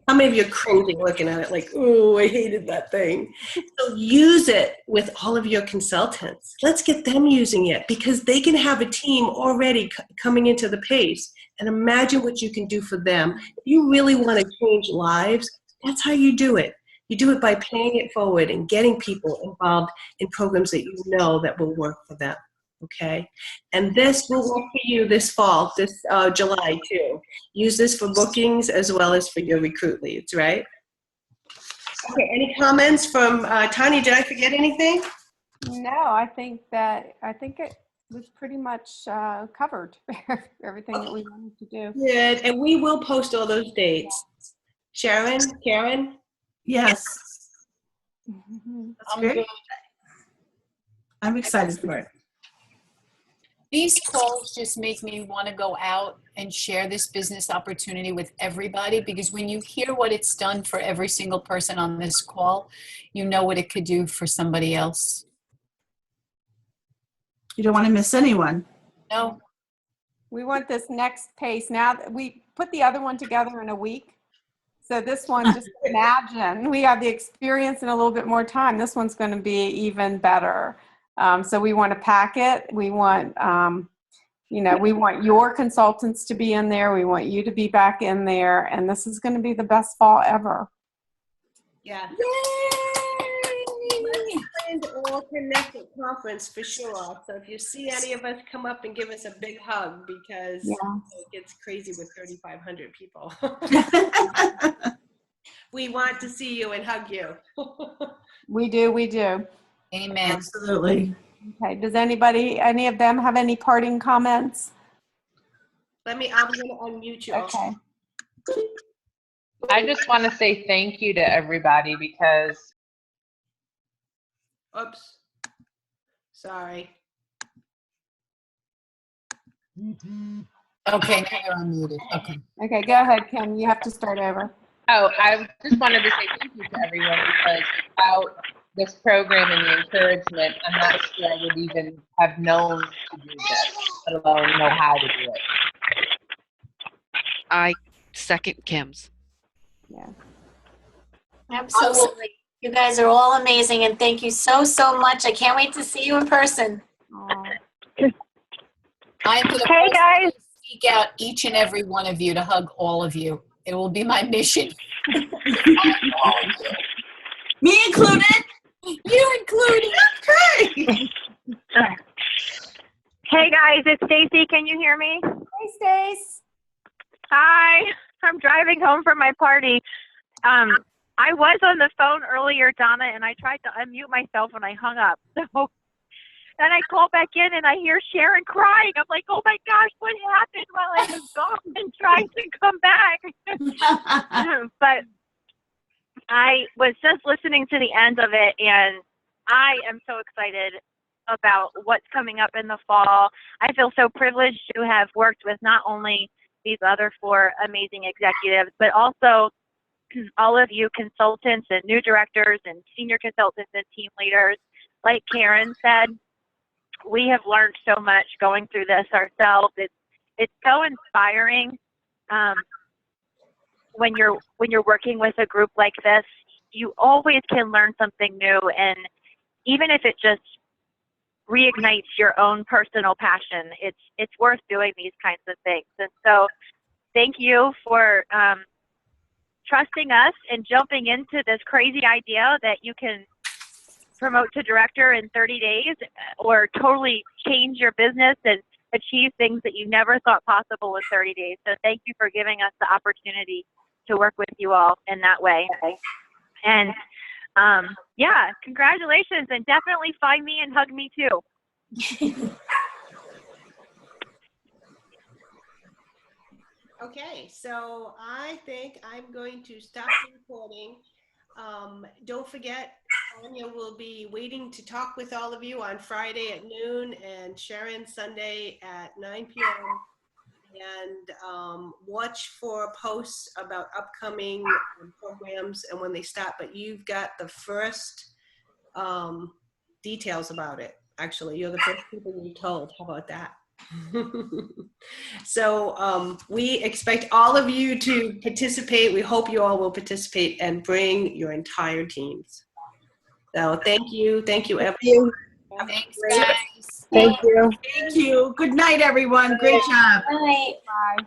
How many of you are cringing looking at it like, oh, I hated that thing? So use it with all of your consultants. Let's get them using it, because they can have a team already coming into the PACE, and imagine what you can do for them. If you really want to change lives, that's how you do it. You do it by paying it forward and getting people involved in programs that you know that will work for them, okay? And this will work for you this fall, this July too. Use this for bookings as well as for your recruit leads, right? Okay, any comments from Tanya? Did I forget anything? No, I think it was pretty much covered, everything that we wanted to do. Good, and we will post all those dates. Sharon, Karen? Yes. I'm good. I'm excited for it. These calls just make me want to go out and share this business opportunity with everybody, because when you hear what it's done for every single person on this call, you know what it could do for somebody else. You don't want to miss anyone. No, We want this next pace. Now that we put the other one together in a week. So this one, just imagine, we have the experience in a little bit more time. This one's going to be even better. So we want to pack it. We want, we want your consultants to be in there. We want you to be back in there. And this is going to be the best fall ever. Yeah. Let's plan the All Connected conference for sure. So if you see any of us, come up and give us a big hug because it gets crazy with 3,500 people. We want to see you and hug you. We do. Amen. Absolutely. Okay. Does any of them have any parting comments? I'm going to unmute you. Okay. I just want to say thank you to everybody because Oops. Sorry. Okay, now they're unmuted. Okay. Okay, go ahead, Kim. You have to start over. I just wanted to say thank you to everyone because without this program and the encouragement, I'm not sure I would even have known to do this, let alone know how to do it. I second Kim's. Yeah. Absolutely. You guys are all amazing, and thank you so, so much. I can't wait to see you in person. I'm going to seek out each and every one of you to hug all of you. It will be my mission. Me included? You included. Okay. Hey guys, it's Stacy. Can you hear me? Hey, Stace. Hi. I'm driving home from my party. I was on the phone earlier, Donna, and I tried to unmute myself and I hung up. So then I call back in and I hear Sharon crying. I'm like, oh my gosh, what happened while I was gone and trying to come back? But I was just listening to the end of it, and I am so excited about what's coming up in the fall. I feel so privileged to have worked with not only these other 4 amazing executives, but also all of you consultants and new directors and senior consultants and team leaders. Like Karen said, we have learned so much going through this ourselves. It's so inspiring when you're working with a group like this. You always can learn something new, and even if it just reignites your own personal passion, it's worth doing these kinds of things. And so thank you for trusting us and jumping into this crazy idea that you can promote to director in 30 days or totally change your business and achieve things that you never thought possible in 30 days. So thank you for giving us the opportunity to work with you all in that way. And yeah, congratulations, and definitely find me and hug me too. Okay, so I think I'm going to stop the recording. Don't forget, Tanya will be waiting to talk with all of you on Friday at noon and Sharon Sunday at 9 p.m. And watch for posts about upcoming programs and when they start. But you've got the first details about it. Actually, you're the first people we told. How about that? So we expect all of you to participate. We hope you all will participate and bring your entire teams. So thank you everyone. Thanks, guys. Thank you. Thank you. Good night, everyone. Great job. Bye. Bye.